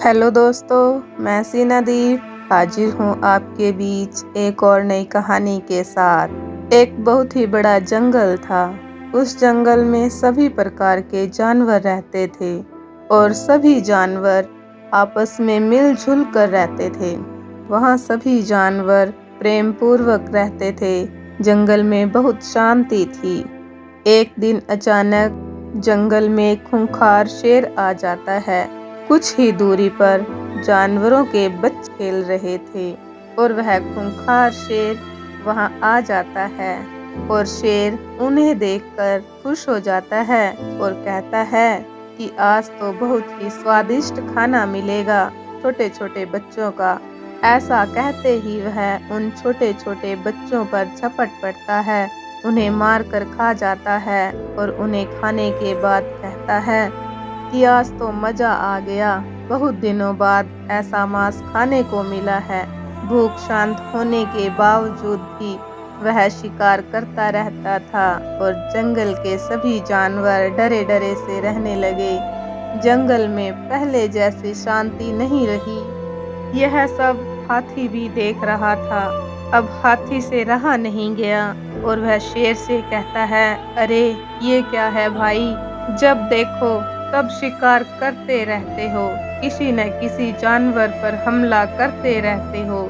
Hello दोस्तों, मैं सीना दीप हाजिर हूँ आपके बीच एक और नई कहानी के साथ। एक बहुत ही बड़ा जंगल था। उस जंगल में सभी प्रकार के जानवर रहते थे और सभी जानवर आपस में मिलजुल कर रहते थे। वहाँ सभी जानवर प्रेम पूर्वक रहते थे। जंगल में बहुत शांति थी। एक दिन अचानक जंगल में खूंखार शेर आ जाता है। कुछ ही दूरी पर जानवरों के बच्चे खेल रहे थे और वह खूंखार शेर वहां आ जाता है और शेर उन्हें देखकर खुश हो जाता है और कहता है कि आज तो बहुत ही स्वादिष्ट खाना मिलेगा छोटे छोटे बच्चों का। ऐसा कहते ही वह उन छोटे छोटे बच्चों पर झपट पड़ता है, उन्हें मार कर खा जाता है और उन्हें खाने के बाद कहता है कि आज तो मजा आ गया, बहुत दिनों बाद ऐसा मांस खाने को मिला है। भूख शांत होने के बावजूद भी वह शिकार करता रहता था और जंगल के सभी जानवर डरे डरे से रहने लगे। जंगल में पहले जैसी शांति नहीं रही। यह सब हाथी भी देख रहा था। अब हाथी से रहा नहीं गया और वह शेर से कहता है, अरे ये क्या है भाई, जब देखो तब शिकार करते रहते हो, किसी न किसी जानवर पर हमला करते रहते हो।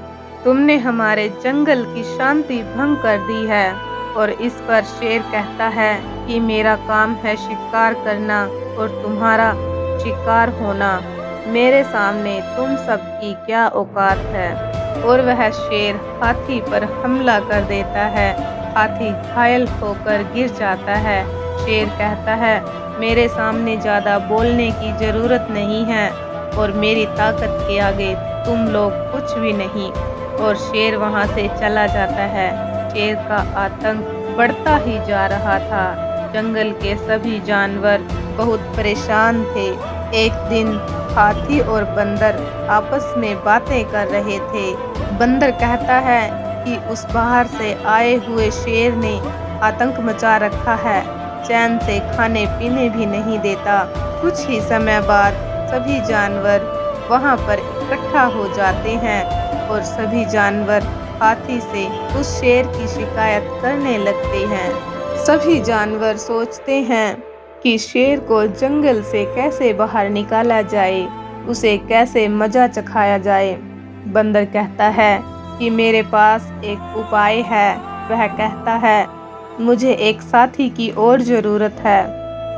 तुमने हमारे जंगल की शांति भंग कर दी है। और इस पर शेर कहता है कि मेरा काम है शिकार करना और तुम्हारा शिकार होना। मेरे सामने तुम सबकी क्या औकात है। और वह शेर हाथी पर हमला कर देता है। हाथी घायल होकर गिर जाता है। शेर कहता है, मेरे सामने ज़्यादा बोलने की ज़रूरत नहीं है और मेरी ताकत के आगे तुम लोग कुछ भी नहीं। और शेर वहाँ से चला जाता है। शेर का आतंक बढ़ता ही जा रहा था। जंगल के सभी जानवर बहुत परेशान थे। एक दिन हाथी और बंदर आपस में बातें कर रहे थे। बंदर कहता है कि उस बाहर से आए हुए शेर ने आतंक मचा रखा है, चैन से खाने पीने भी नहीं देता। कुछ ही समय बाद सभी जानवर वहां पर इकट्ठा हो जाते हैं और सभी जानवर हाथी से उस शेर की शिकायत करने लगते हैं। सभी जानवर सोचते हैं कि शेर को जंगल से कैसे बाहर निकाला जाए, उसे कैसे मजा चखाया जाए। बंदर कहता है कि मेरे पास एक उपाय है। वह कहता है, मुझे एक साथी की और जरूरत है।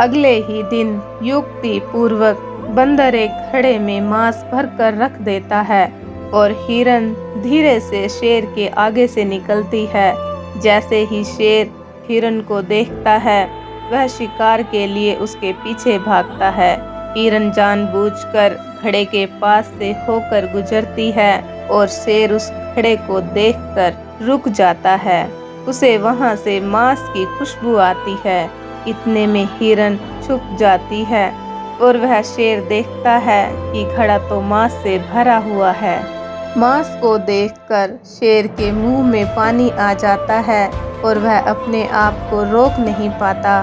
अगले ही दिन युक्ति पूर्वक बंदर एक घड़े में मांस भर कर रख देता है और हिरन धीरे से शेर के आगे से निकलती है। जैसे ही शेर हिरन को देखता है, वह शिकार के लिए उसके पीछे भागता है। हिरन जानबूझकर घड़े के पास से होकर गुजरती है और शेर उस घड़े को देखकर रुक जाता है। उसे वहां से मांस की खुशबू आती है। इतने में हिरन छुप जाती है और वह शेर देखता है कि घड़ा तो मांस से भरा हुआ है। मांस को देखकर शेर के मुंह में पानी आ जाता है और वह अपने आप को रोक नहीं पाता।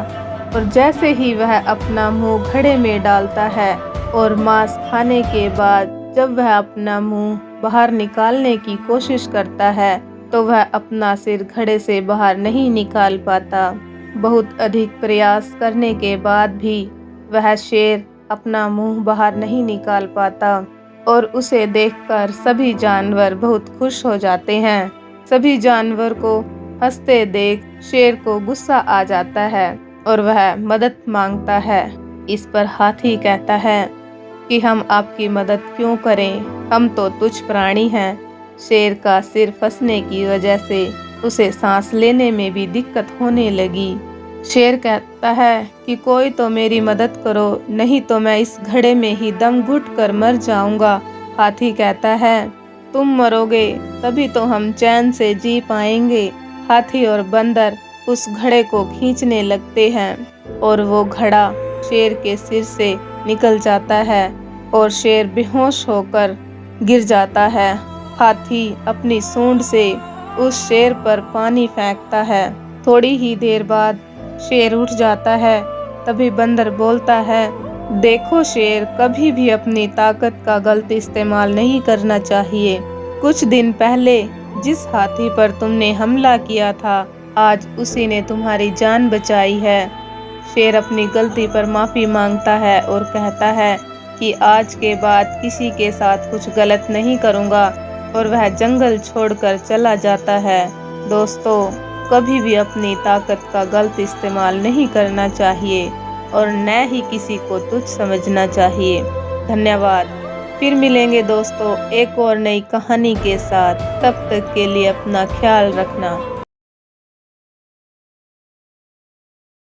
और जैसे ही वह अपना मुंह घड़े में डालता है और मांस खाने के बाद जब वह अपना मुंह बाहर निकालने की कोशिश करता है तो वह अपना सिर घड़े से बाहर नहीं निकाल पाता। बहुत अधिक प्रयास करने के बाद भी वह शेर अपना मुंह बाहर नहीं निकाल पाता और उसे देखकर सभी जानवर बहुत खुश हो जाते हैं। सभी जानवर को हंसते देख शेर को गुस्सा आ जाता है और वह मदद मांगता है। इस पर हाथी कहता है कि हम आपकी मदद क्यों करें, हम तो तुच्छ प्राणी हैं। शेर का सिर फंसने की वजह से उसे सांस लेने में भी दिक्कत होने लगी। शेर कहता है कि कोई तो मेरी मदद करो, नहीं तो मैं इस घड़े में ही दम घुट कर मर जाऊंगा। हाथी कहता है, तुम मरोगे तभी तो हम चैन से जी पाएंगे। हाथी और बंदर उस घड़े को खींचने लगते हैं और वो घड़ा शेर के सिर से निकल जाता है और शेर बेहोश होकर गिर जाता है। हाथी अपनी सूंड से उस शेर पर पानी फेंकता है। थोड़ी ही देर बाद शेर उठ जाता है। तभी बंदर बोलता है देखो शेर, कभी भी अपनी ताकत का गलत इस्तेमाल नहीं करना चाहिए। कुछ दिन पहले जिस हाथी पर तुमने हमला किया था, आज उसी ने तुम्हारी जान बचाई है। शेर अपनी गलती पर माफ़ी मांगता है और कहता है कि आज के बाद किसी के साथ कुछ गलत नहीं करूँगा, और वह जंगल छोड़कर चला जाता है। दोस्तों, कभी भी अपनी ताकत का गलत इस्तेमाल नहीं करना चाहिए और न ही किसी को तुच्छ समझना चाहिए। धन्यवाद। फिर मिलेंगे दोस्तों एक और नई कहानी के साथ। तब तक के लिए अपना ख्याल रखना।